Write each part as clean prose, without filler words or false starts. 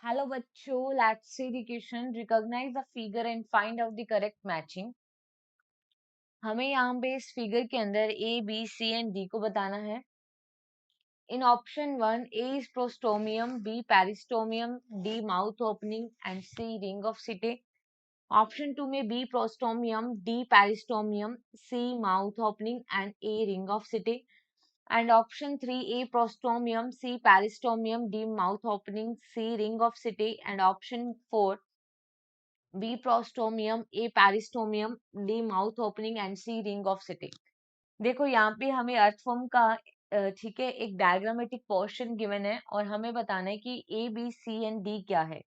Hello बच्चों, let's see the question. Recognise the figure and find out the correct matching. हमें यहाँ पे इस फिगर के अंदर A B C and D को बताना है। In option 1 A is prostomium, B peristomium, D mouth opening and C ring of setae. Option 2 में B prostomium, D peristomium, C mouth opening and A ring of setae. And option 3, A prostomium, C peristomium, D mouth opening, C ring of City. And option 4, B prostomium, A peristomium, D mouth opening and C ring of City. देखो यहाँ पे हमें अर्थफॉर्म का ठीक है एक diagrammatic portion given है और हमें बताना है कि A B C and D क्या है।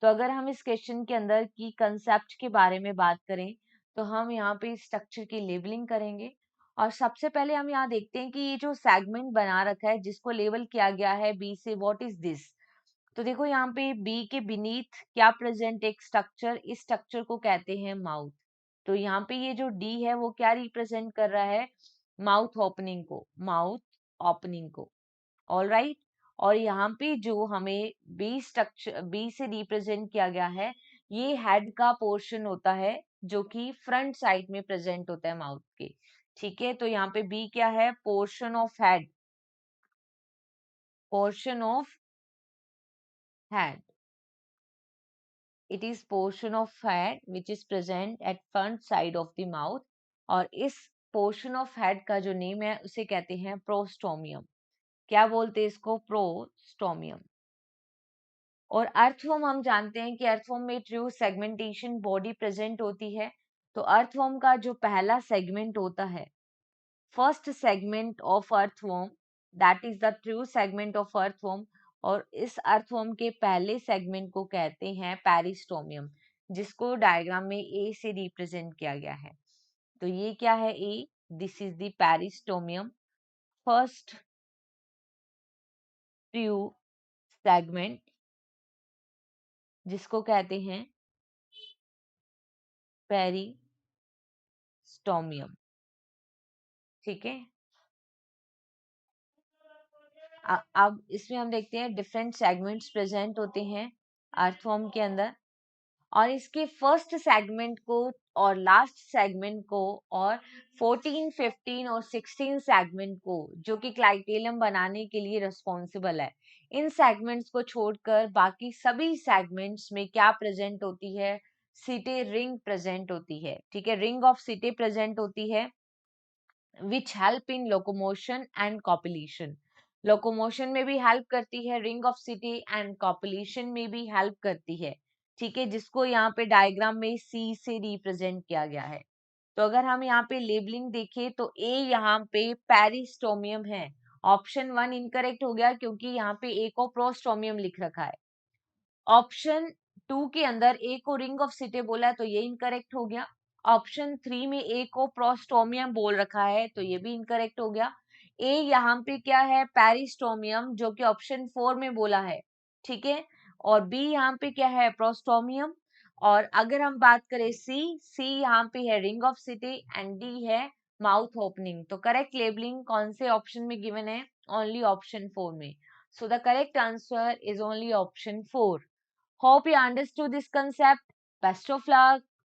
तो अगर हम इस क्वेश्चन के अंदर की कंसेप्ट के बारे में बात करें तो हम यहाँ पे स्ट्रक्चर की लेबलिंग करेंगे। और सबसे पहले हम यहाँ देखते हैं कि ये जो सेगमेंट बना रखा है जिसको लेबल किया गया है बी से, व्हाट इज दिस। तो देखो यहाँ पे बी के बीनीथ क्या प्रेजेंट एक स्ट्रक्चर, इस स्ट्रक्चर को कहते हैं माउथ। तो यहाँ पे ये जो डी है वो क्या रिप्रेजेंट कर रहा है, माउथ ओपनिंग को, माउथ ओपनिंग को। All right. और यहाँ पे जो हमें बी स्ट्रक्चर बी से रिप्रेजेंट किया गया है, ये हेड का पोर्शन होता है जो कि फ्रंट साइड में प्रेजेंट होता है माउथ के। ठीक है, तो यहाँ पे बी क्या है, portion of head, portion of head. It is portion of head which is present at front side of the mouth. और इस पोर्शन ऑफ हेड का जो नेम है उसे कहते हैं प्रोस्टोमियम। क्या बोलते हैं इसको, प्रोस्टोमियम। और अर्थवर्म हम जानते हैं कि अर्थवर्म में ट्रू सेगमेंटेशन बॉडी प्रेजेंट होती है। तो अर्थवर्म का जो पहला सेगमेंट होता है, first segment of earthworm, that is the true segment of earthworm. और इस अर्थवर्म के पहले सेगमेंट को कहते हैं पेरिस्टोमियम, जिसको डायग्राम में ए से रिप्रेजेंट किया गया है। तो ये क्या है, A, this is the peristomium, first true segment, जिसको कहते हैं पेरिस्टोमियम। ठीक है, अब इसमें हम देखते हैं डिफरेंट सेगमेंट्स प्रेजेंट होते हैं अर्थवर्म के अंदर। और इसके फर्स्ट सेगमेंट को और लास्ट सेगमेंट को और 14, 15 और 16 सेगमेंट को, जो कि क्लाइटेलियम बनाने के लिए रिस्पॉन्सिबल है, इन सेगमेंट्स को छोड़कर बाकी सभी सेगमेंट्स में क्या प्रेजेंट होती है, सिटे रिंग प्रेजेंट होती है। ठीक है, रिंग ऑफ सिटे प्रेजेंट होती है which help in locomotion and copulation. Locomotion में भी हेल्प करती है ring of city, and copulation में भी हेल्प करती है। ठीक है, जिसको यहाँ पे डायग्राम में सी से रिप्रेजेंट किया गया है। तो अगर हम यहाँ पे लेबलिंग देखें तो ए यहाँ पे पेरिस्टोमियम है। ऑप्शन 1 इनकरेक्ट हो गया क्योंकि यहाँ पे ए को प्रोस्टोमियम लिख रखा है। ऑप्शन 2 के अंदर ए को रिंग ऑफ सिटे बोला है तो ये इनकरेक्ट हो गया। ऑप्शन 3 में ए को प्रोस्टोमियम बोल रखा है तो ये भी इनकरेक्ट हो गया। ए यहाँ पे क्या है, पेरिस्टोमियम, जो कि ऑप्शन 4 में बोला है। ठीक है, और बी यहाँ पे क्या है, प्रोस्टोमियम। और अगर हम बात करें सी, सी यहाँ पे है ring of city and D है माउथ ओपनिंग। तो करेक्ट लेबलिंग कौन से ऑप्शन में गिवन है, ओनली ऑप्शन 4 में। So the correct answer is only option 4. Hope you understood this concept. Best of luck.